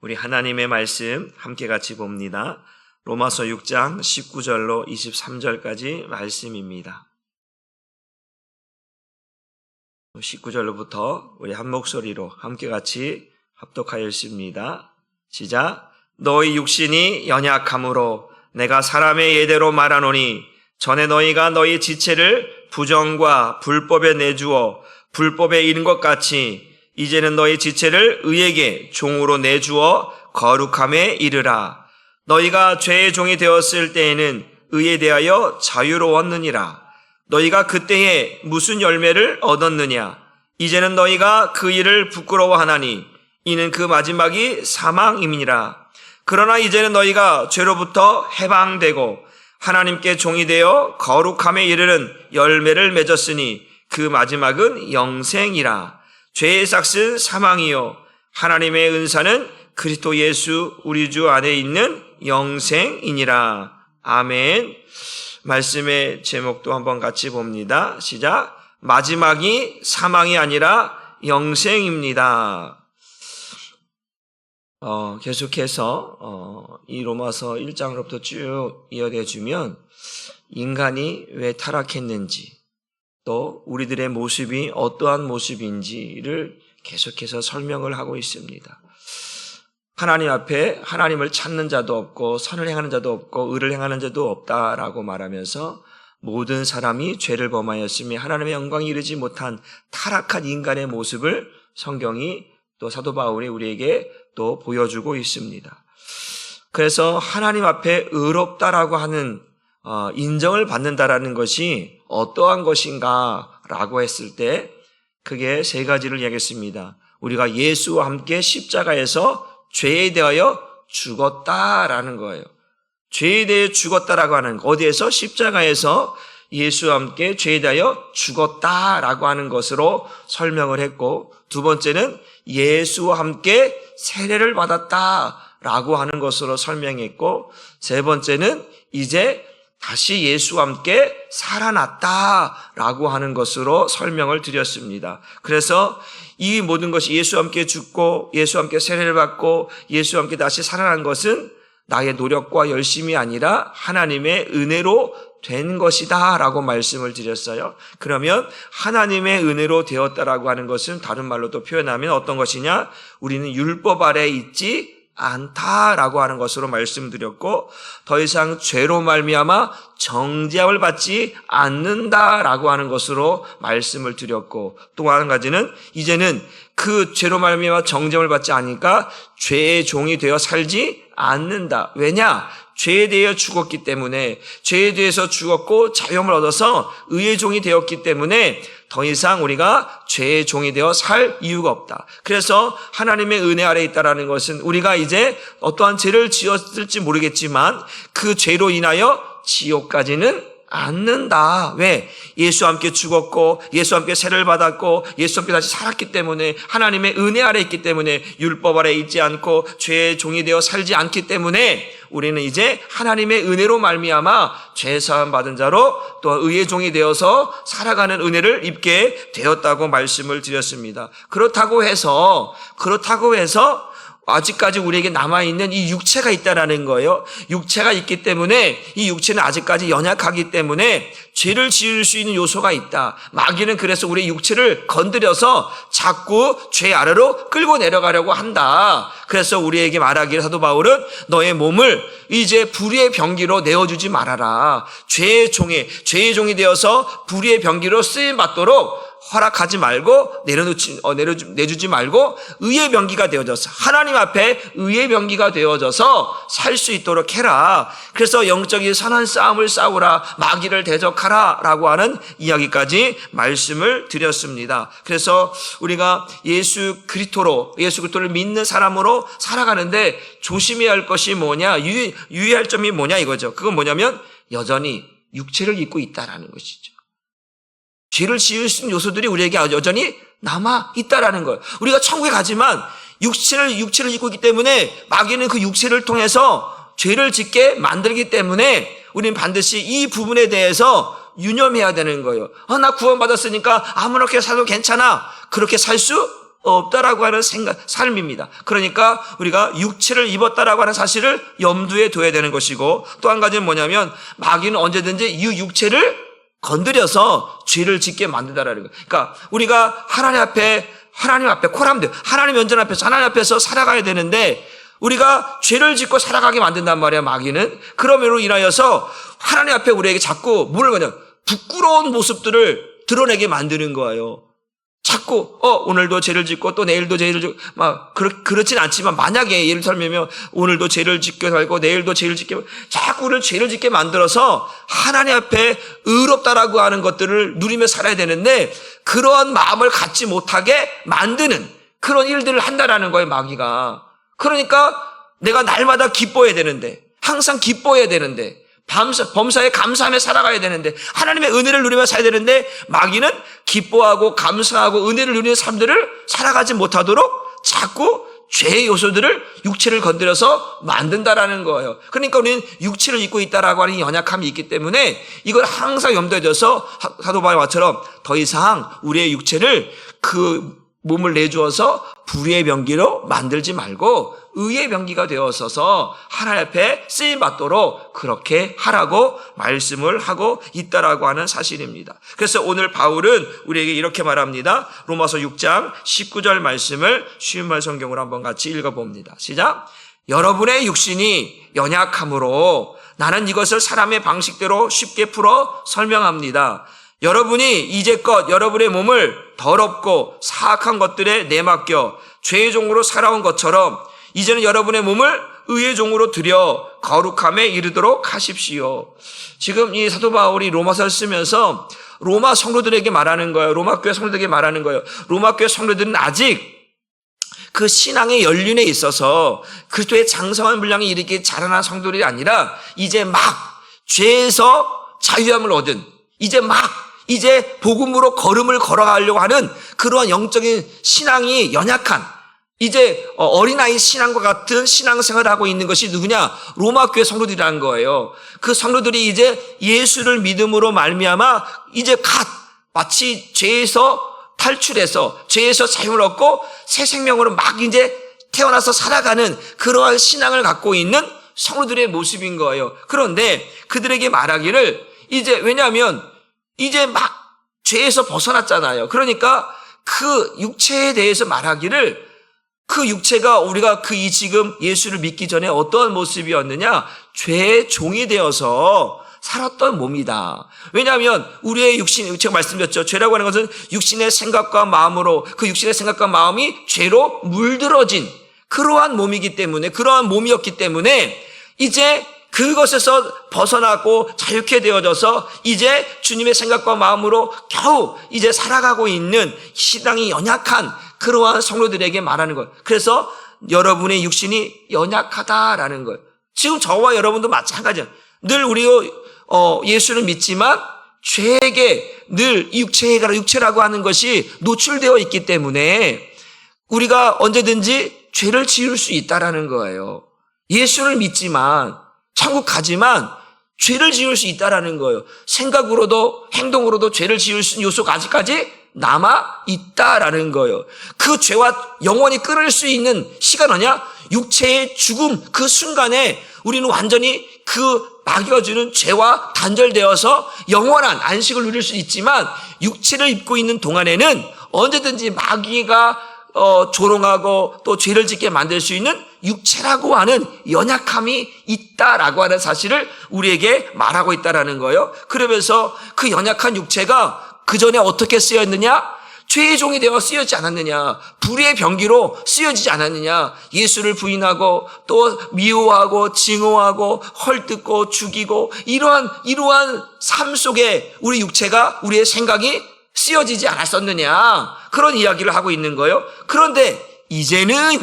우리 하나님의 말씀 함께 같이 봅니다. 로마서 6장 19절로 23절까지 말씀입니다. 19절로부터 우리 한 목소리로 함께 같이 합독하여 읽습니다. 시작. 너희 육신이 연약함으로 내가 사람의 예대로 말하노니 전에 너희가 너희 지체를 부정과 불법에 내주어 불법에 이른 것 같이 이제는 너희 지체를 의에게 종으로 내주어 거룩함에 이르라. 너희가 죄의 종이 되었을 때에는 의에 대하여 자유로웠느니라. 너희가 그때에 무슨 열매를 얻었느냐? 이제는 너희가 그 일을 부끄러워하나니 이는 그 마지막이 사망임이니라. 그러나 이제는 너희가 죄로부터 해방되고 하나님께 종이 되어 거룩함에 이르는 열매를 맺었으니 그 마지막은 영생이라. 죄의 삭은 사망이요 하나님의 은사는 그리스도 예수 우리 주 안에 있는 영생이니라. 아멘. 말씀의 제목도 한번 같이 봅니다. 시작. 마지막이 사망이 아니라 영생입니다. 계속해서 이 로마서 1장으로부터 쭉 이어져 주면 인간이 왜 타락했는지 또 우리들의 모습이 어떠한 모습인지를 계속해서 설명을 하고 있습니다. 하나님 앞에 하나님을 찾는 자도 없고 선을 행하는 자도 없고 의를 행하는 자도 없다라고 말하면서 모든 사람이 죄를 범하였으며 하나님의 영광에 이르지 못한 타락한 인간의 모습을 성경이 또 사도 바울이 우리에게 또 보여주고 있습니다. 그래서 하나님 앞에 의롭다라고 하는 인정을 받는다라는 것이 어떠한 것인가 라고 했을 때 그게 세 가지를 이야기했습니다. 우리가 예수와 함께 십자가에서 죄에 대하여 죽었다라는 거예요. 죄에 대해 죽었다라고 하는 것. 어디에서? 십자가에서 예수와 함께 죄에 대하여 죽었다라고 하는 것으로 설명을 했고, 두 번째는 예수와 함께 세례를 받았다라고 하는 것으로 설명했고, 세 번째는 이제 다시 예수와 함께 살아났다라고 하는 것으로 설명을 드렸습니다. 그래서 이 모든 것이 예수와 함께 죽고 예수와 함께 세례를 받고 예수와 함께 다시 살아난 것은 나의 노력과 열심이 아니라 하나님의 은혜로 된 것이다 라고 말씀을 드렸어요. 그러면 하나님의 은혜로 되었다라고 하는 것은 다른 말로 또 표현하면 어떤 것이냐? 우리는 율법 아래에 있지 않다라고 하는 것으로 말씀드렸고, 더 이상 죄로 말미암아 정죄함을 받지 않는다라고 하는 것으로 말씀을 드렸고, 또 한 가지는 이제는 그 죄로 말미암아 정죄함을 받지 않으니까 죄의 종이 되어 살지 않는다. 왜냐? 죄에 대해 죽었기 때문에, 죄에 대해서 죽었고 자유함을 얻어서 의의 종이 되었기 때문에 더 이상 우리가 죄의 종이 되어 살 이유가 없다. 그래서 하나님의 은혜 아래에 있다라는 것은 우리가 이제 어떠한 죄를 지었을지 모르겠지만 그 죄로 인하여 지옥까지는 않는다. 왜? 예수와 함께 죽었고 예수와 함께 세례를 받았고 예수와 함께 다시 살았기 때문에, 하나님의 은혜 아래에 있기 때문에, 율법 아래에 있지 않고 죄의 종이 되어 살지 않기 때문에 우리는 이제 하나님의 은혜로 말미암아 죄 사함 받은 자로 또 의의 종이 되어서 살아가는 은혜를 입게 되었다고 말씀을 드렸습니다. 그렇다고 해서 아직까지 우리에게 남아있는 이 육체가 있다라는 거예요. 육체가 있기 때문에 이 육체는 아직까지 연약하기 때문에 죄를 지을 수 있는 요소가 있다. 마귀는 그래서 우리 육체를 건드려서 자꾸 죄 아래로 끌고 내려가려고 한다. 그래서 우리에게 말하기를 사도 바울은 너의 몸을 이제 불의의 병기로 내어주지 말아라. 죄의 종이 되어서 불의의 병기로 쓰임받도록 허락하지 말고 내주지 말고 의의 병기가 되어져서 하나님 앞에 의의 병기가 되어져서 살 수 있도록 해라. 그래서 영적인 선한 싸움을 싸우라. 마귀를 대적하라 라고 하는 이야기까지 말씀을 드렸습니다. 그래서 우리가 예수 그리스도를 믿는 사람으로 살아가는데 조심해야 할 것이 뭐냐, 유의할 점이 뭐냐 이거죠. 그건 뭐냐면 여전히 육체를 입고 있다라는 것이죠. 죄를 지을 수 있는 요소들이 우리에게 여전히 남아 있다라는 거예요. 우리가 천국에 가지만 육체를 입고 있기 때문에 마귀는 그 육체를 통해서 죄를 짓게 만들기 때문에 우리는 반드시 이 부분에 대해서 유념해야 되는 거예요. 나 구원받았으니까 아무렇게 살도 괜찮아. 그렇게 살 수 없다라고 하는 삶입니다. 그러니까 우리가 육체를 입었다라고 하는 사실을 염두에 둬야 되는 것이고, 또 한 가지는 뭐냐면 마귀는 언제든지 이 육체를 건드려서 죄를 짓게 만든다라는 거예요. 그러니까 우리가 하나님 앞에 코람들, 하나님 면전 앞에서, 하나님 앞에서 살아가야 되는데 우리가 죄를 짓고 살아가게 만든단 말이야, 마귀는. 그러므로 인하여서 하나님 앞에 우리에게 자꾸 부끄러운 모습들을 드러내게 만드는 거예요. 자꾸 오늘도 죄를 짓고 또 내일도 죄를 짓고 그렇진 않지만, 만약에 예를 들면 오늘도 죄를 짓게 살고 내일도 죄를 짓게, 자꾸 우리를 죄를 짓게 만들어서 하나님 앞에 의롭다라고 하는 것들을 누리며 살아야 되는데 그러한 마음을 갖지 못하게 만드는 그런 일들을 한다라는 거예요, 마귀가. 그러니까 내가 날마다 기뻐해야 되는데, 항상 기뻐해야 되는데, 범사에 감사하며 살아가야 되는데, 하나님의 은혜를 누리며 살아야 되는데 마귀는 기뻐하고 감사하고 은혜를 누리는 삶들을 살아가지 못하도록 자꾸 죄의 요소들을 육체를 건드려서 만든다라는 거예요. 그러니까 우리는 육체를 입고 있다라고 하는 연약함이 있기 때문에 이걸 항상 염두에 둬서 사도 바울의 말처럼 더 이상 우리의 육체를 그 몸을 내주어서 불의의 병기로 만들지 말고 의의 병기가 되어서서 하나님 앞에 쓰임받도록 그렇게 하라고 말씀을 하고 있다라고 하는 사실입니다. 그래서 오늘 바울은 우리에게 이렇게 말합니다. 로마서 6장 19절 말씀을 쉬운 말 성경으로 한번 같이 읽어봅니다. 시작. 여러분의 육신이 연약함으로 나는 이것을 사람의 방식대로 쉽게 풀어 설명합니다. 여러분이 이제껏 여러분의 몸을 더럽고 사악한 것들에 내맡겨 죄의 종으로 살아온 것처럼 이제는 여러분의 몸을 의의 종으로 들여 거룩함에 이르도록 하십시오. 지금 이 사도 바울이 로마서를 쓰면서 로마 성도들에게 말하는 거예요. 로마 교회 성도들에게 말하는 거예요. 로마 교회 성도들은 아직 그 신앙의 연륜에 있어서 그리스도의 장성한 분량에 이르게 자라난 성도들이 아니라 이제 막 죄에서 자유함을 얻은, 이제 복음으로 걸음을 걸어가려고 하는 그러한 영적인 신앙이 연약한, 이제 어린아이 신앙과 같은 신앙생활을 하고 있는 것이 누구냐? 로마 교회 성도들이라는 거예요. 그 성도들이 이제 예수를 믿음으로 말미암아 이제 마치 죄에서 탈출해서 죄에서 자유를 얻고 새 생명으로 막 이제 태어나서 살아가는 그러한 신앙을 갖고 있는 성도들의 모습인 거예요. 그런데 그들에게 말하기를, 왜냐하면 이제 막 죄에서 벗어났잖아요. 그러니까 그 육체에 대해서 말하기를, 그 육체가 우리가 지금 예수를 믿기 전에 어떠한 모습이었느냐? 죄의 종이 되어서 살았던 몸이다. 왜냐하면 우리의 육신, 제가 말씀드렸죠. 죄라고 하는 것은 육신의 생각과 마음으로, 그 육신의 생각과 마음이 죄로 물들어진 그러한 몸이기 때문에, 그러한 몸이었기 때문에 이제 그것에서 벗어나고 자유케 되어져서 이제 주님의 생각과 마음으로 겨우 이제 살아가고 있는 신앙이 연약한 그러한 성도들에게 말하는 거예요. 그래서 여러분의 육신이 연약하다라는 거예요. 지금 저와 여러분도 마찬가지예요. 늘 우리가 예수를 믿지만 죄에게 늘 육체라고 하는 것이 노출되어 있기 때문에 우리가 언제든지 죄를 지을 수 있다라는 거예요. 예수를 믿지만, 천국 가지만 죄를 지을 수 있다라는 거예요. 생각으로도 행동으로도 죄를 지을 수 있는 요소가 아직까지 남아 있다라는 거예요. 그 죄와 영원히 끊을 수 있는 시간 아니야? 육체의 죽음 그 순간에 우리는 완전히 그 마귀가 주는 죄와 단절되어서 영원한 안식을 누릴 수 있지만, 육체를 입고 있는 동안에는 언제든지 마귀가 조롱하고 또 죄를 짓게 만들 수 있는 육체라고 하는 연약함이 있다라고 하는 사실을 우리에게 말하고 있다라는 거예요. 그러면서 그 연약한 육체가 그 전에 어떻게 쓰였느냐? 죄의 종이 되어 쓰여지지 않았느냐? 불의의 병기로 쓰여지지 않았느냐? 예수를 부인하고 또 미워하고 증오하고 헐뜯고 죽이고 이러한 삶 속에 우리 육체가, 우리의 생각이 쓰여지지 않았었느냐? 그런 이야기를 하고 있는 거예요. 그런데 이제는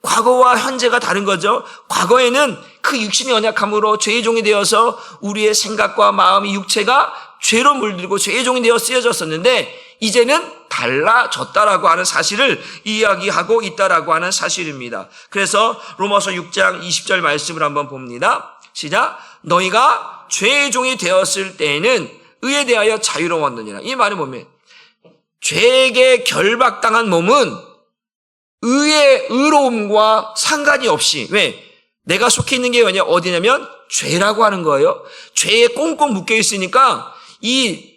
과거와 현재가 다른 거죠. 과거에는 그 육신의 연약함으로 죄의 종이 되어서 우리의 생각과 마음이, 육체가 죄로 물들고 죄의 종이 되어 쓰여졌었는데 이제는 달라졌다라고 하는 사실을 이야기하고 있다라고 하는 사실입니다. 그래서 로마서 6장 20절 말씀을 한번 봅니다. 시작. 너희가 죄의 종이 되었을 때에는 의에 대하여 자유로웠느니라. 이 말은 뭐면 죄에게 결박당한 몸은 의의 의로움과 상관이 없이, 왜? 내가 속해 있는 게 어디냐면 죄라고 하는 거예요. 죄에 꽁꽁 묶여 있으니까 이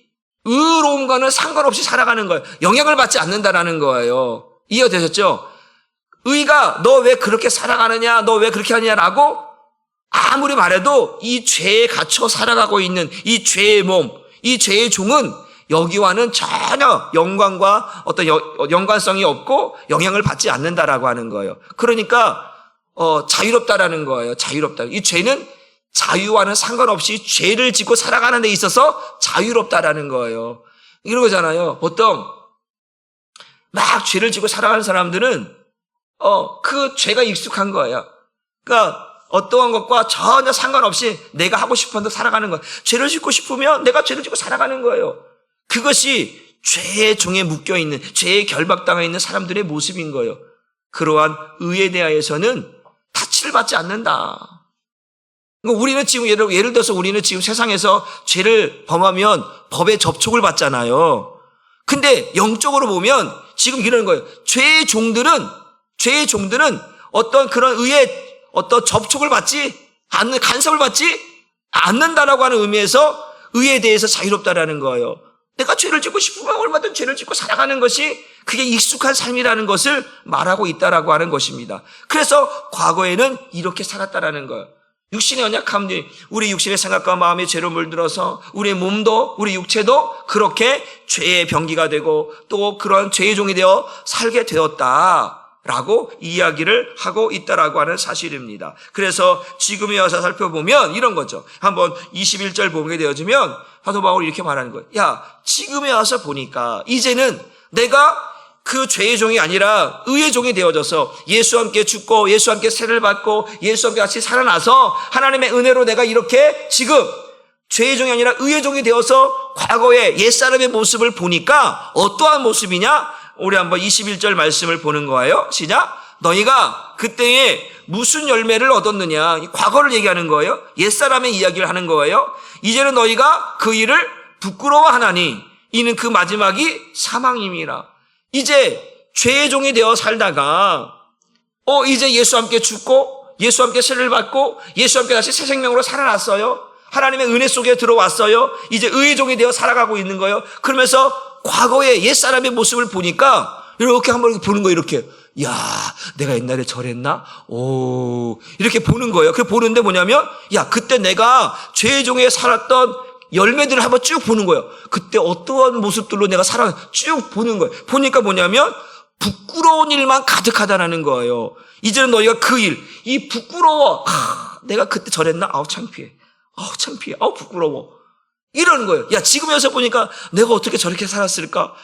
의로움과는 상관없이 살아가는 거예요. 영향을 받지 않는다라는 거예요. 이해되셨죠? 의가 너 왜 그렇게 살아가느냐, 너 왜 그렇게 하냐라고 아무리 말해도 이 죄에 갇혀 살아가고 있는 이 죄의 몸, 이 죄의 종은 여기와는 전혀 연관과 어떤 연관성이 없고 영향을 받지 않는다라고 하는 거예요. 그러니까 자유롭다라는 거예요. 자유롭다. 이 죄는 자유와는 상관없이 죄를 짓고 살아가는 데 있어서 자유롭다라는 거예요. 이런 거잖아요. 보통 막 죄를 짓고 살아가는 사람들은 그 죄가 익숙한 거예요. 그러니까 어떠한 것과 전혀 상관없이 내가 하고 싶은 대로 살아가는 거예요. 죄를 짓고 싶으면 내가 죄를 짓고 살아가는 거예요. 그것이 죄의 종에 묶여있는, 죄에 결박당해 있는 사람들의 모습인 거예요. 그러한 의에 대하여서는 타치를 받지 않는다. 우리는 지금 예를 들어서 우리는 지금 세상에서 죄를 범하면 법에 접촉을 받잖아요. 근데 영적으로 보면 지금 이러는 거예요. 죄의 종들은 어떤 그런 의에 어떤 접촉을 받지 않는, 간섭을 받지 않는다라고 하는 의미에서 의에 대해서 자유롭다라는 거예요. 내가 죄를 짓고 싶으면 얼마든 죄를 짓고 살아가는 것이 그게 익숙한 삶이라는 것을 말하고 있다라고 하는 것입니다. 그래서 과거에는 이렇게 살았다라는 거예요. 육신의 연약함이 우리 육신의 생각과 마음의 죄로 물들어서 우리 몸도 우리 육체도 그렇게 죄의 병기가 되고 또 그런 죄의 종이 되어 살게 되었다라고 이야기를 하고 있다라고 하는 사실입니다. 그래서 지금에 와서 살펴보면 이런 거죠. 한번 21절 보게 되어지면 사도 바울이 이렇게 말하는 거예요. 야, 지금에 와서 보니까 이제는 내가 그 죄의 종이 아니라 의의 종이 되어져서 예수와 함께 죽고 예수와 함께 세를 받고 예수와 함께 같이 살아나서 하나님의 은혜로 내가 이렇게 지금 죄의 종이 아니라 의의 종이 되어서 과거의 옛사람의 모습을 보니까 어떠한 모습이냐? 우리 한번 21절 말씀을 보는 거예요. 시작. 너희가 그때에 무슨 열매를 얻었느냐? 과거를 얘기하는 거예요. 옛사람의 이야기를 하는 거예요. 이제는 너희가 그 일을 부끄러워하나니 이는 그 마지막이 사망임이라. 이제 죄의 종이 되어 살다가 이제 예수와 함께 죽고 예수와 함께 세를 받고 예수와 함께 다시 새 생명으로 살아났어요. 하나님의 은혜 속에 들어왔어요. 이제 의의 종이 되어 살아가고 있는 거예요. 그러면서 과거의 옛사람의 모습을 보니까 이렇게 한번 보는 거예요. 이렇게. 야, 내가 옛날에 저랬나? 이렇게 보는 거예요. 그 보는데 뭐냐면 야, 그때 내가 죄의 종에 살았던 열매들을 한번 쭉 보는 거예요. 그때 어떠한 모습들로 내가 쭉 보는 거예요. 보니까 뭐냐면 부끄러운 일만 가득하다라는 거예요. 이제는 너희가 그 일, 이 부끄러워. 내가 그때 저랬나? 창피해. 창피해. 부끄러워. 이러는 거예요. 야, 지금 와서 보니까 내가 어떻게 저렇게 살았을까?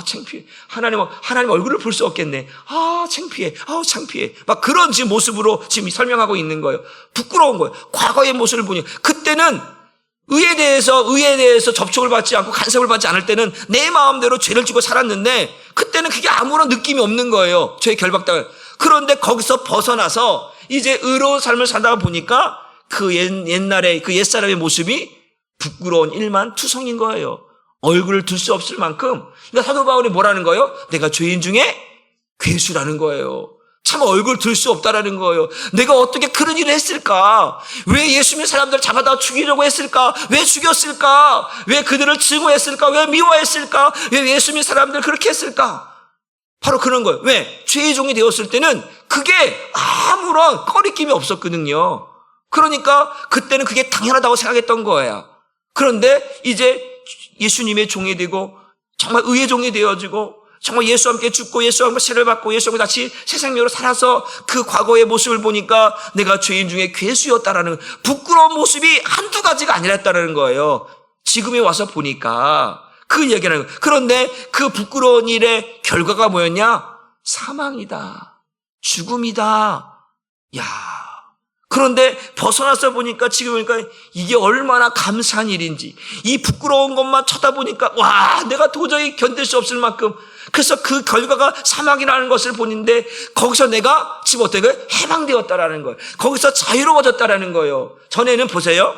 창피해. 하나님 얼굴을 볼 수 없겠네. 창피해. 창피해. 막 그런 지금 모습으로 지금 설명하고 있는 거예요. 부끄러운 거예요. 과거의 모습을 보니 그때는 의에 대해서 접촉을 받지 않고 간섭을 받지 않을 때는 내 마음대로 죄를 지고 살았는데 그때는 그게 아무런 느낌이 없는 거예요. 죄의 결박당을. 그런데 거기서 벗어나서 이제 의로운 삶을 살다가 보니까 그 옛날에 그 옛사람의 모습이 부끄러운 일만 투성인 거예요. 얼굴을 들 수 없을 만큼. 그러니까 사도 바울이 뭐라는 거예요? 내가 죄인 중에 괴수라는 거예요. 참 얼굴 들 수 없다라는 거예요. 내가 어떻게 그런 일을 했을까? 왜 예수님의 사람들을 잡아다 죽이려고 했을까? 왜 죽였을까? 왜 그들을 증오했을까? 왜 미워했을까? 왜 예수님의 사람들을 그렇게 했을까? 바로 그런 거예요. 왜? 죄의 종이 되었을 때는 그게 아무런 꺼리낌이 없었거든요. 그러니까 그때는 그게 당연하다고 생각했던 거예요. 그런데 이제 예수님의 종이 되고 정말 의의 종이 되어지고 정말 예수와 함께 죽고 예수와 함께 세를 받고 예수와 함께 다시 새 생명으로 살아서 그 과거의 모습을 보니까 내가 죄인 중에 괴수였다라는 부끄러운 모습이 한두 가지가 아니랬다는 거예요. 지금에 와서 보니까 그 얘기하는 거예요. 그런데 그 부끄러운 일의 결과가 뭐였냐? 사망이다. 죽음이다. 야. 그런데 벗어나서 보니까 지금 보니까 이게 얼마나 감사한 일인지 이 부끄러운 것만 쳐다보니까 와, 내가 도저히 견딜 수 없을 만큼 그래서 그 결과가 사망이라는 것을 보는데 거기서 내가 지금 어떤 거예요? 해방되었다라는 거예요. 거기서 자유로워졌다라는 거예요. 전에는 보세요.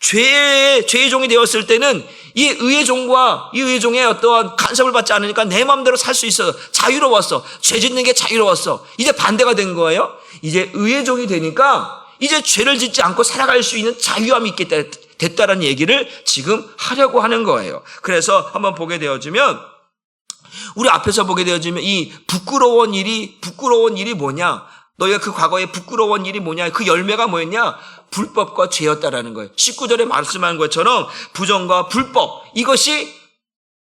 죄의 종이 되었을 때는 이 의의 종과 이 의의 종의 어떠한 간섭을 받지 않으니까 내 마음대로 살 수 있어. 자유로웠어. 죄 짓는 게 자유로웠어. 이제 반대가 된 거예요. 이제 의의 종이 되니까 이제 죄를 짓지 않고 살아갈 수 있는 자유함이 있게 됐다라는 얘기를 지금 하려고 하는 거예요. 그래서 한번 보게 되어지면 우리 앞에서 보게 되어지면 이 부끄러운 일이 뭐냐? 너희가 그 과거에 부끄러운 일이 뭐냐? 그 열매가 뭐였냐? 불법과 죄였다라는 거예요. 19절에 말씀한 것처럼 부정과 불법, 이것이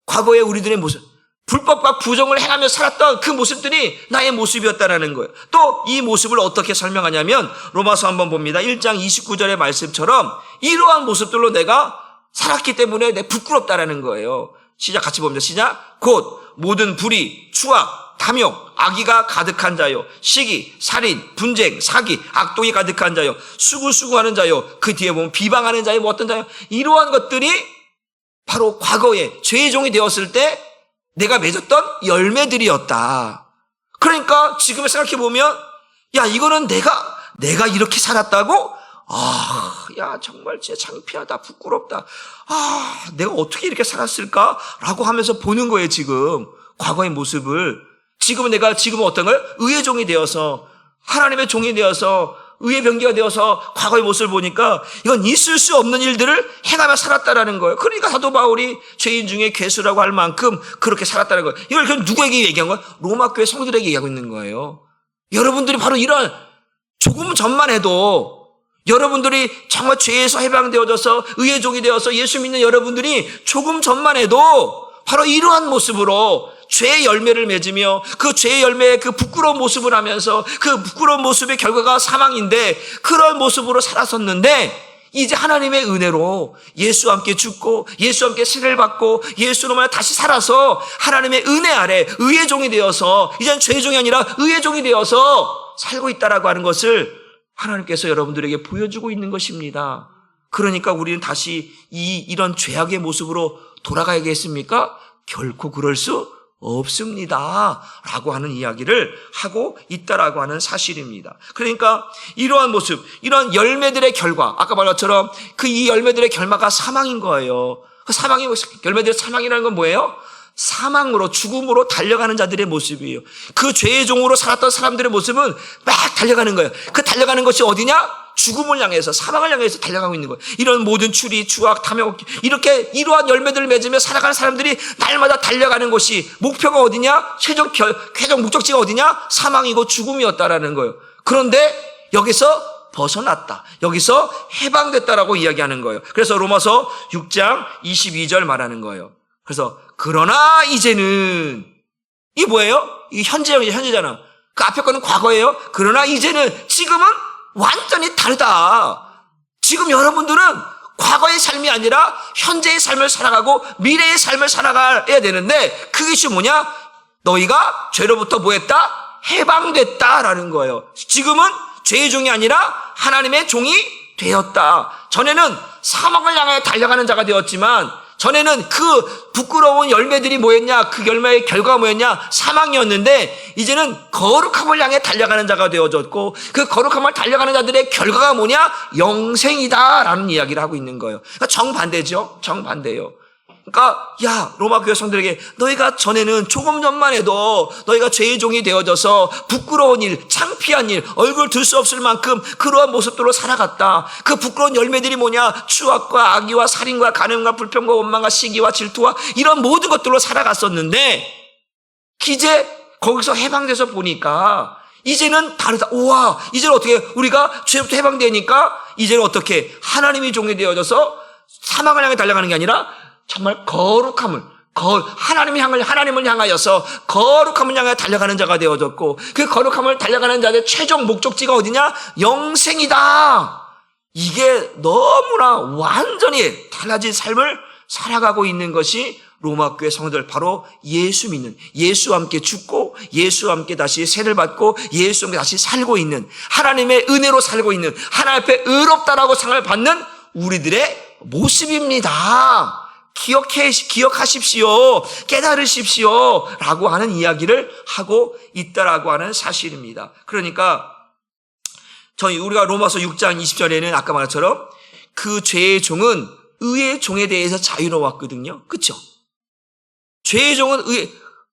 과거의 우리들의 모습, 불법과 부정을 행하며 살았던 그 모습들이 나의 모습이었다라는 거예요. 또 이 모습을 어떻게 설명하냐면 로마서 한번 봅니다. 1장 29절의 말씀처럼 이러한 모습들로 내가 살았기 때문에 내가 부끄럽다라는 거예요. 시작 같이 봅니다. 시작. 곧 모든 불의, 추악, 탐욕, 악의가 가득한 자요, 시기, 살인, 분쟁, 사기, 악독이 가득한 자요, 수구수구하는 자요, 그 뒤에 보면 비방하는 자요, 뭐 어떤 자요, 이러한 것들이 바로 과거에 죄의 종이 되었을 때 내가 맺었던 열매들이었다. 그러니까 지금 생각해 보면, 야, 이거는 내가 이렇게 살았다고? 야, 정말 진짜 창피하다, 부끄럽다. 내가 어떻게 이렇게 살았을까? 라고 하면서 보는 거예요, 지금. 과거의 모습을. 지금은 어떤 거예요? 의의 종이 되어서, 하나님의 종이 되어서, 의의 병기가 되어서 과거의 모습을 보니까 이건 있을 수 없는 일들을 행하며 살았다라는 거예요. 그러니까 사도 바울이 죄인 중에 괴수라고 할 만큼 그렇게 살았다는 거예요. 이걸 그럼 누구에게 얘기한 거예요? 로마 교회 성도들에게 얘기하고 있는 거예요. 여러분들이 바로 이런 조금 전만 해도 여러분들이 정말 죄에서 해방되어져서 의의 종이 되어서 예수 믿는 여러분들이 조금 전만 해도 바로 이러한 모습으로 죄의 열매를 맺으며 그 죄의 열매의 그 부끄러운 모습을 하면서 그 부끄러운 모습의 결과가 사망인데 그런 모습으로 살았었는데 이제 하나님의 은혜로 예수와 함께 죽고 예수와 함께 세례를 받고 예수로 말해 다시 살아서 하나님의 은혜 아래 의의 종이 되어서 이제는 죄의 종이 아니라 의의 종이 되어서 살고 있다라고 하는 것을 하나님께서 여러분들에게 보여주고 있는 것입니다. 그러니까 우리는 다시 이런 죄악의 모습으로 돌아가야겠습니까? 결코 그럴 수 없습니다. 라고 하는 이야기를 하고 있다라고 하는 사실입니다. 그러니까 이러한 모습, 이런 열매들의 결과, 아까 말한 것처럼 이 열매들의 결과가 사망인 거예요. 그 열매들의 사망이라는 건 뭐예요? 사망으로, 죽음으로 달려가는 자들의 모습이에요. 그 죄의 종으로 살았던 사람들의 모습은 막 달려가는 거예요. 그 달려가는 것이 어디냐? 죽음을 향해서, 사망을 향해서 달려가고 있는 거예요. 이런 모든 추리, 추악, 탐욕, 이러한 열매들을 맺으며 살아가는 사람들이 날마다 달려가는 것이 목표가 어디냐? 최종 목적지가 어디냐? 사망이고 죽음이었다라는 거예요. 그런데 여기서 벗어났다. 여기서 해방됐다라고 이야기하는 거예요. 그래서 로마서 6장 22절 말하는 거예요. 그래서 그러나 이제는 이게 뭐예요? 이게 현재잖아. 그 앞에 거는 과거예요. 그러나 이제는 지금은 완전히 다르다. 지금 여러분들은 과거의 삶이 아니라 현재의 삶을 살아가고 미래의 삶을 살아가야 되는데 그것이 뭐냐? 너희가 죄로부터 뭐했다? 해방됐다라는 거예요. 지금은 죄의 종이 아니라 하나님의 종이 되었다. 전에는 사망을 향해 달려가는 자가 되었지만 전에는 그 부끄러운 열매들이 뭐였냐? 그 열매의 결과가 뭐였냐? 사망이었는데 이제는 거룩함을 향해 달려가는 자가 되어졌고 그 거룩함을 달려가는 자들의 결과가 뭐냐? 영생이다라는 이야기를 하고 있는 거예요. 그러니까 정반대죠. 정반대예요. 그러니까 야 로마 교회 성도들에게 너희가 전에는 조금 전만 해도 너희가 죄의 종이 되어져서 부끄러운 일, 창피한 일, 얼굴 들 수 없을 만큼 그러한 모습들로 살아갔다. 그 부끄러운 열매들이 뭐냐? 추악과 악의와 살인과 간음과 불평과 원망과 시기와 질투와 이런 모든 것들로 살아갔었는데 이제 거기서 해방돼서 보니까 이제는 다르다. 우와, 이제는 어떻게 우리가 죄부터 해방되니까 이제는 어떻게 하나님이 종이 되어져서 사망을 향해 달려가는 게 아니라 정말 하나님을 향하여서 거룩함을 향해 달려가는 자가 되어졌고 그 거룩함을 달려가는 자의 최종 목적지가 어디냐? 영생이다. 이게 너무나 완전히 달라진 삶을 살아가고 있는 것이 로마 교회 성도들, 바로 예수 믿는, 예수와 함께 죽고 예수와 함께 다시 세례를 받고 예수와 함께 다시 살고 있는, 하나님의 은혜로 살고 있는, 하나님 앞에 의롭다라고 상을 받는 우리들의 모습입니다. 기억하십시오. 깨달으십시오. 라고 하는 이야기를 하고 있다라고 하는 사실입니다. 그러니까 우리가 로마서 6장 20절에는 아까 말한 것처럼 그 죄의 종은 의의 종에 대해서 자유로웠거든요. 그렇죠? 죄의 종은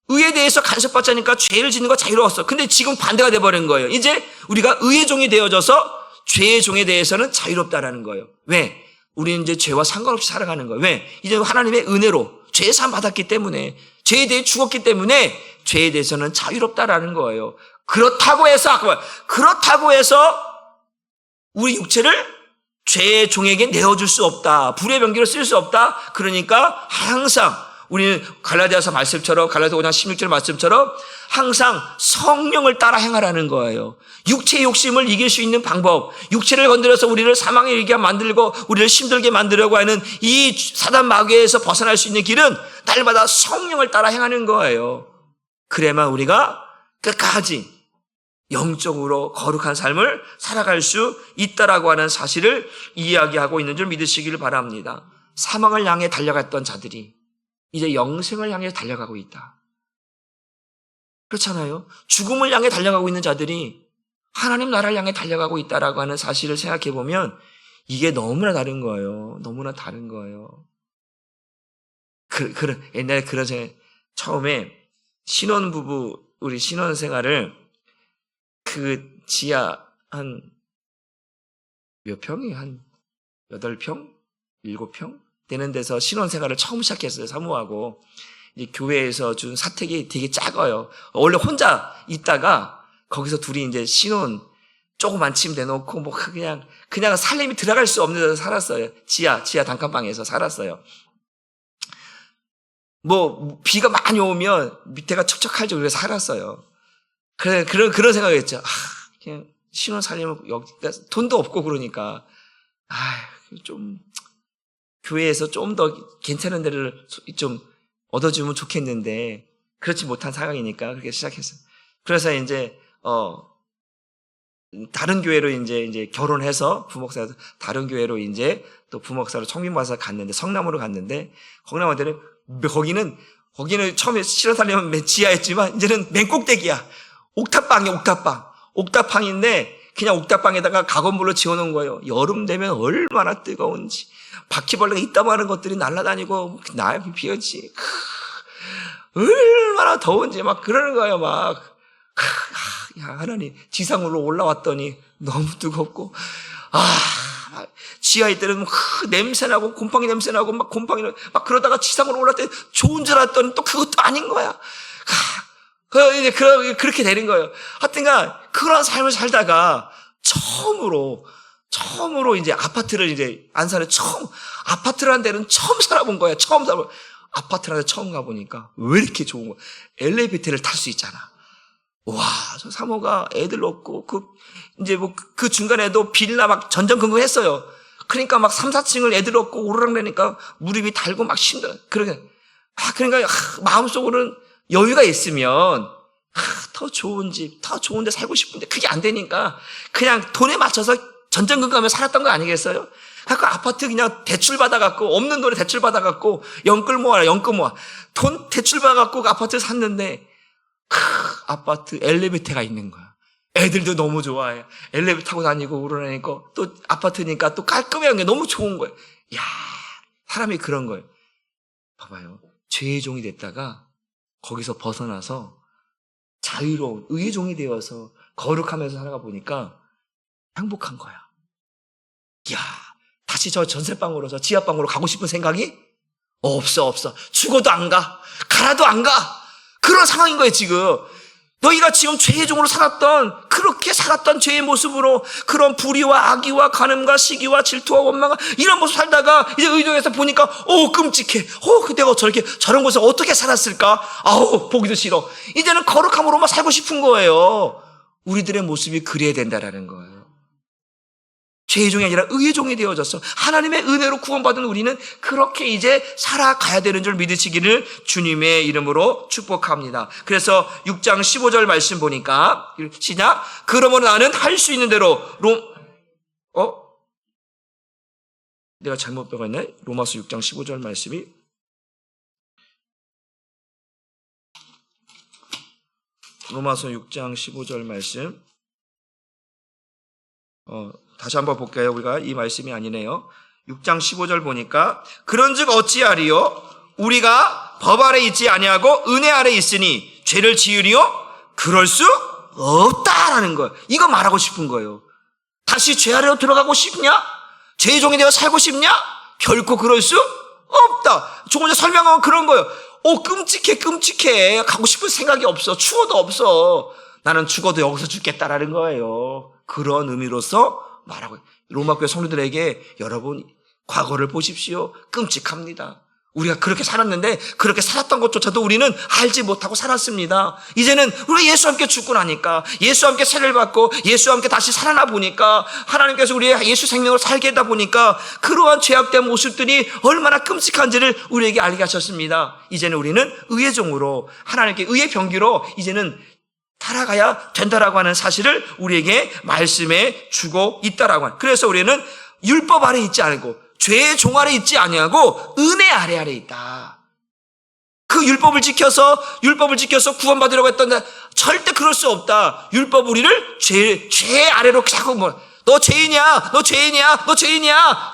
의에 대해서 간섭받지 않으니까 죄를 짓는 거 자유로웠어. 근데 지금 반대가 돼버린 거예요. 이제 우리가 의의 종이 되어져서 죄의 종에 대해서는 자유롭다라는 거예요. 왜? 우리는 이제 죄와 상관없이 살아가는 거예요. 왜? 이제 하나님의 은혜로 죄 사함 받았기 때문에, 죄에 대해 죽었기 때문에 죄에 대해서는 자유롭다라는 거예요. 그렇다고 해서 우리 육체를 죄의 종에게 내어줄 수 없다. 불의 병기로 쓸 수 없다. 그러니까 항상 우리는 갈라디아서 말씀처럼, 갈라디아 5장 16절 말씀처럼 항상 성령을 따라 행하라는 거예요. 육체의 욕심을 이길 수 있는 방법, 육체를 건드려서 우리를 사망에 이르게 만들고 우리를 힘들게 만들려고 하는 이 사단 마귀에서 벗어날 수 있는 길은 날마다 성령을 따라 행하는 거예요. 그래야만 우리가 끝까지 영적으로 거룩한 삶을 살아갈 수 있다라고 하는 사실을 이야기하고 있는 줄 믿으시기를 바랍니다. 사망을 향해 달려갔던 자들이 이제 영생을 향해 달려가고 있다. 그렇잖아요. 죽음을 향해 달려가고 있는 자들이 하나님 나라를 향해 달려가고 있다라고 하는 사실을 생각해 보면 이게 너무나 다른 거예요. 너무나 다른 거예요. 옛날에 그런 생각, 처음에 신혼부부, 우리 신혼생활을 그 지하 한 몇 평이? 한 8평? 7평? 되는 데서 신혼생활을 처음 시작했어요. 사모하고. 이제 교회에서 준 사택이 되게 작아요. 원래 혼자 있다가 거기서 둘이 이제 신혼 조그만 침 대놓고 뭐 그냥 살림이 들어갈 수 없는 데서 살았어요. 지하 단칸방에서 살았어요. 뭐 비가 많이 오면 밑에가 척척하죠. 그래서 살았어요. 그런 생각을 했죠. 그냥 신혼 살림을 그러니까 돈도 없고 그러니까 좀 교회에서 좀 더 괜찮은 데를 좀 얻어주면 좋겠는데 그렇지 못한 상황이니까 그렇게 시작했어요. 그래서 이제 다른 교회로 이제 결혼해서 부목사에서 다른 교회로 이제 또 부목사로 청빙받아서 갔는데 성남으로 갔는데 거기는 처음에 신혼 살림은 지하였지만 이제는 맨 꼭대기야. 옥탑방인데 그냥 옥탑방에다가 가건물로 지어놓은 거예요. 여름 되면 얼마나 뜨거운지. 바퀴벌레가 이따만한 것들이 날아다니고 나비 피었지. 얼마나 더운지 막 그러는 거예요. 야, 하나님 지상으로 올라왔더니 너무 뜨겁고 지하에 때는 냄새나고 곰팡이 냄새나고 막 그러다가 지상으로 올라왔더니 좋은 줄 알았더니 또 그것도 아닌 거야. 이제 그렇게 되는 거예요. 하여튼간 그런 삶을 살다가 처음으로 이제 아파트를 이제 안산에 아파트라는 데는 처음 살아본 거야. 아파트라는 데 처음 가보니까 왜 이렇게 좋은 거야. 엘리베이터를 탈 수 있잖아. 와, 저 사모가 애들 없고 이제 그 중간에도 빌라 막 전전긍긍했어요. 그러니까 막 3, 4층을 애들 없고 오르락내니까 무릎이 달고 막 힘들어. 그러니까 마음속으로는 여유가 있으면 더 좋은 집, 더 좋은 데 살고 싶은데 그게 안 되니까 그냥 돈에 맞춰서 전전긍긍하며 살았던 거 아니겠어요? 그 아파트 그냥 대출 받아갖고 없는 돈에 대출 받아갖고 연끌 모아 돈 대출 받아갖고 그 아파트 샀는데 아파트 엘리베이터가 있는 거야. 애들도 너무 좋아해. 엘리베이터 타고 다니고 오르내니까 또 아파트니까 또 깔끔한 게 너무 좋은 거예요. 야, 사람이 그런 거예요. 봐봐요. 죄의 종이 됐다가 거기서 벗어나서 자유로운 의의 종이 되어서 거룩하면서 살아가 보니까 행복한 거야. 야, 다시 저 전세방으로, 저 지하방으로 가고 싶은 생각이 없어. 죽어도 안 가. 가라도 안 가. 그런 상황인 거예요, 지금. 너희가 지금 죄의 종으로 그렇게 살았던 죄의 모습으로 그런 불의와 악의와 간음과 시기와 질투와 원망과 이런 모습 살다가 이제 의종에서 보니까 끔찍해. 내가 저런 곳에 어떻게 살았을까? 보기도 싫어. 이제는 거룩함으로만 살고 싶은 거예요. 우리들의 모습이 그래야 된다라는 거예요. 죄의 종이 아니라 의의 종이 되어졌어. 하나님의 은혜로 구원받은 우리는 그렇게 이제 살아가야 되는 줄 믿으시기를 주님의 이름으로 축복합니다. 그래서 6장 15절 말씀 보니까 시작. 그러므로 나는 할 수 있는 대로 내가 잘못 배웠네. 로마서 6장 15절 말씀이 로마서 6장 15절 말씀. 다시 한번 볼게요. 우리가 이 말씀이 아니네요. 6장 15절 보니까 그런즉 어찌하리요? 우리가 법 아래 있지 아니하고 은혜 아래 있으니 죄를 지으리요? 그럴 수 없다라는 거예요. 이거 말하고 싶은 거예요. 다시 죄 아래로 들어가고 싶냐? 죄의 종이 되어 살고 싶냐? 결코 그럴 수 없다. 조금 전에 설명한 건 그런 거예요. 끔찍해. 가고 싶은 생각이 없어. 죽어도 없어. 나는 죽어도 여기서 죽겠다라는 거예요. 그런 의미로서 말하고, 로마교회 성도들에게 여러분, 과거를 보십시오. 끔찍합니다. 우리가 그렇게 살았는데 그렇게 살았던 것조차도 우리는 알지 못하고 살았습니다. 이제는 우리가 예수와 함께 죽고 나니까, 예수와 함께 세례를 받고 예수와 함께 다시 살아나 보니까, 하나님께서 우리의 예수 생명으로 살게 하다 보니까 그러한 죄악된 모습들이 얼마나 끔찍한지를 우리에게 알게 하셨습니다. 이제는 우리는 의의 종으로, 하나님께 의의 병기로 이제는 살아가야 된다라고 하는 사실을 우리에게 말씀해 주고 있다라고 하는. 그래서 우리는 율법 아래 있지 않고 죄의 종 아래 있지 아니하고 은혜 아래 있다. 그 율법을 지켜서 구원받으려고 했던, 절대 그럴 수 없다. 율법 우리를 죄 아래로 자꾸 너 죄인이야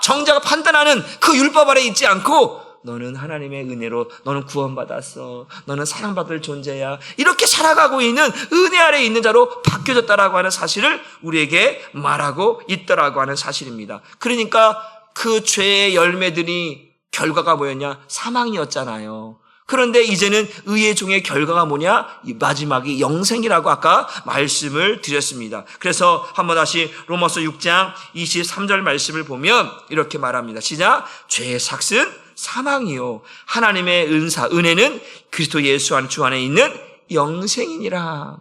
정자가 판단하는 그 율법 아래 있지 않고, 너는 하나님의 은혜로 너는 구원받았어, 너는 사랑받을 존재야, 이렇게 살아가고 있는 은혜 아래 있는 자로 바뀌어졌다라고 하는 사실을 우리에게 말하고 있다라고 하는 사실입니다. 그러니까 그 죄의 열매들이 결과가 뭐였냐? 사망이었잖아요. 그런데 이제는 의의 종의 결과가 뭐냐? 이 마지막이 영생이라고 아까 말씀을 드렸습니다. 그래서 한번 다시 로마서 6장 23절 말씀을 보면 이렇게 말합니다. 시작. 죄의 삭은 사망이요 하나님의 은혜는 그리스도 예수 주 안에 있는 영생이니라.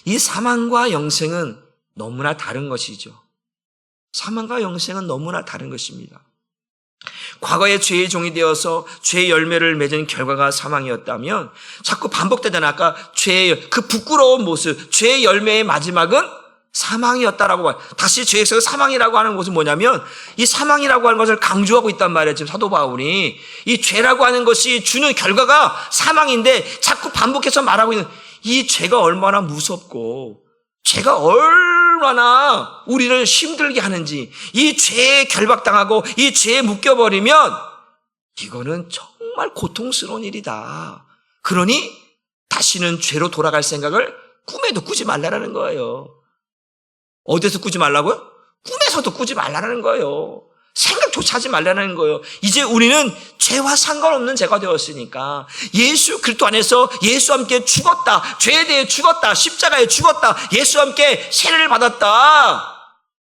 이 사망과 영생은 너무나 다른 것이죠. 사망과 영생은 너무나 다른 것입니다. 과거에 죄의 종이 되어서 죄의 열매를 맺은 결과가 사망이었다면, 자꾸 반복되잖아요. 아까 죄의 그 부끄러운 모습, 죄의 열매의 마지막은 사망이었다라고 봐요. 다시 죄에서 사망이라고 하는 것은 뭐냐면, 이 사망이라고 하는 것을 강조하고 있단 말이에요. 지금 사도 바울이 이 죄라고 하는 것이 주는 결과가 사망인데 자꾸 반복해서 말하고 있는, 이 죄가 얼마나 무섭고 죄가 얼마나 우리를 힘들게 하는지, 이 죄에 결박당하고 이 죄에 묶여버리면 이거는 정말 고통스러운 일이다. 그러니 다시는 죄로 돌아갈 생각을 꿈에도 꾸지 말라는 거예요. 어디서 꾸지 말라고요? 꿈에서도 꾸지 말라는 거예요. 생각조차 하지 말라는 거예요. 이제 우리는 죄와 상관없는 죄가 되었으니까, 예수 그리스도 안에서 예수와 함께 죽었다, 죄에 대해 죽었다, 십자가에 죽었다, 예수와 함께 세례를 받았다,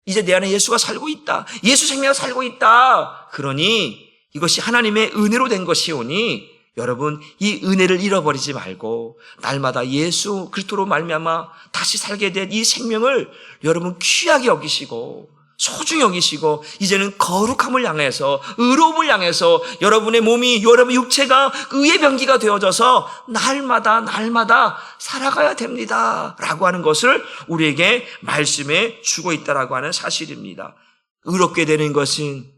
이제 내 안에 예수가 살고 있다, 예수 생명이 살고 있다. 그러니 이것이 하나님의 은혜로 된 것이오니 여러분, 이 은혜를 잃어버리지 말고 날마다 예수 그리스도로 말미암아 다시 살게 된 이 생명을 여러분 귀하게 여기시고 소중히 여기시고, 이제는 거룩함을 향해서, 의로움을 향해서 여러분의 몸이, 여러분 육체가 의의 병기가 되어져서 날마다 살아가야 됩니다 라고 하는 것을 우리에게 말씀해 주고 있다라고 하는 사실입니다. 의롭게 되는 것은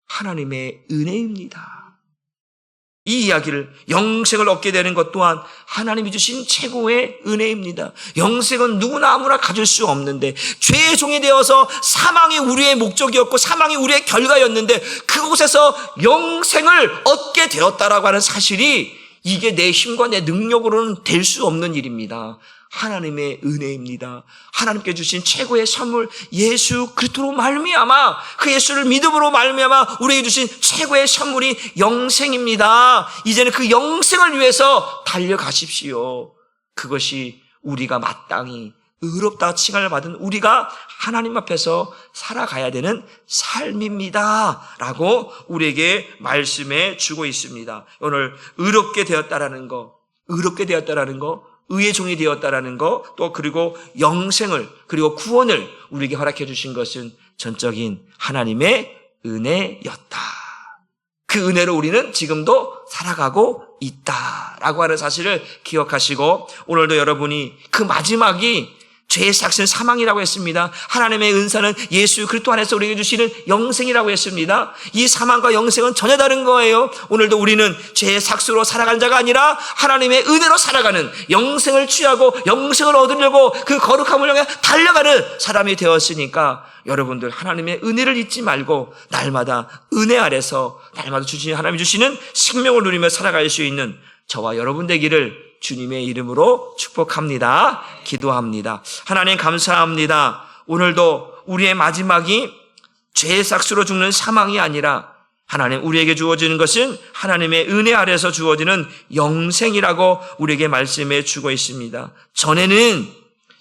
하나님의 은혜입니다. 이 이야기를, 영생을 얻게 되는 것 또한 하나님이 주신 최고의 은혜입니다. 영생은 누구나 아무나 가질 수 없는데, 죄의 종이 되어서 사망이 우리의 목적이었고 사망이 우리의 결과였는데 그곳에서 영생을 얻게 되었다라고 하는 사실이, 이게 내 힘과 내 능력으로는 될 수 없는 일입니다. 하나님의 은혜입니다. 하나님께 주신 최고의 선물, 예수 그리스도로 말미암아, 그 예수를 믿음으로 말미암아 우리에게 주신 최고의 선물이 영생입니다. 이제는 그 영생을 위해서 달려가십시오. 그것이 우리가 마땅히 의롭다 칭함을 받은 우리가 하나님 앞에서 살아가야 되는 삶입니다 라고 우리에게 말씀해 주고 있습니다. 오늘 의롭게 되었다라는 거, 의의 종이 되었다라는 거, 또 그리고 영생을, 그리고 구원을 우리에게 허락해 주신 것은 전적인 하나님의 은혜였다. 그 은혜로 우리는 지금도 살아가고 있다라고 하는 사실을 기억하시고, 오늘도 여러분이 그 마지막이 죄의 삭은 사망이라고 했습니다. 하나님의 은사는 예수 그리스도 안에서 우리에게 주시는 영생이라고 했습니다. 이 사망과 영생은 전혀 다른 거예요. 오늘도 우리는 죄의 삭으로 살아가는 자가 아니라 하나님의 은혜로 살아가는, 영생을 취하고 영생을 얻으려고 그 거룩함을 향해 달려가는 사람이 되었으니까 여러분들 하나님의 은혜를 잊지 말고 날마다 은혜 아래서 날마다 하나님이 주시는 생명을 누리며 살아갈 수 있는 저와 여러분 되기를 주님의 이름으로 축복합니다. 기도합니다. 하나님 감사합니다. 오늘도 우리의 마지막이 죄의 삭스로 죽는 사망이 아니라 하나님 우리에게 주어지는 것은 하나님의 은혜 아래서 주어지는 영생이라고 우리에게 말씀해 주고 있습니다. 전에는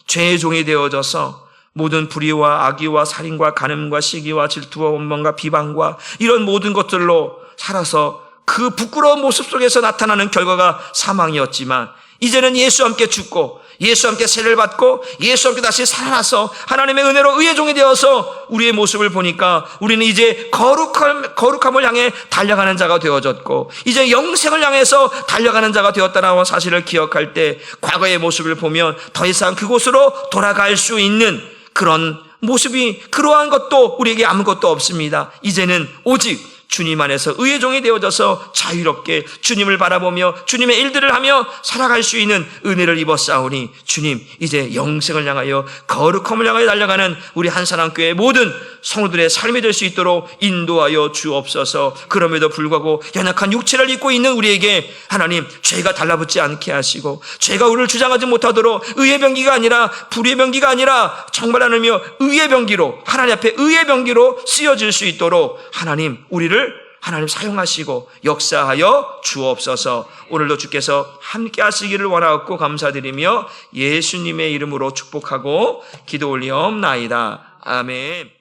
죄의 종이 되어져서 모든 불의와 악의와 살인과 간음과 시기와 질투와 원망과 비방과 이런 모든 것들로 살아서 그 부끄러운 모습 속에서 나타나는 결과가 사망이었지만 이제는 예수와 함께 죽고 예수와 함께 세례를 받고 예수와 함께 다시 살아나서 하나님의 은혜로 의의 종이 되어서 우리의 모습을 보니까 우리는 이제 거룩함을 향해 달려가는 자가 되어졌고 이제 영생을 향해서 달려가는 자가 되었다는 사실을 기억할 때 과거의 모습을 보면 더 이상 그곳으로 돌아갈 수 있는 그런 모습이, 그러한 것도 우리에게 아무것도 없습니다. 이제는 오직 주님 안에서 의의 종이 되어져서 자유롭게 주님을 바라보며 주님의 일들을 하며 살아갈 수 있는 은혜를 입었사오니 주님 이제 영생을 향하여 거룩함을 향하여 달려가는 우리 한사랑교회 모든 성도들의 삶이 될 수 있도록 인도하여 주옵소서. 그럼에도 불구하고 연약한 육체를 입고 있는 우리에게 하나님 죄가 달라붙지 않게 하시고 죄가 우리를 주장하지 못하도록 의의 병기가 아니라 불의의 병기가 아니라 정말 하나님이여 의의 병기로 하나님 앞에 의의 병기로 쓰여질 수 있도록 하나님 우리를 하나님 사용하시고 역사하여 주옵소서. 오늘도 주께서 함께 하시기를 원하옵고 감사드리며 예수님의 이름으로 축복하고 기도 올리옵나이다. 아멘.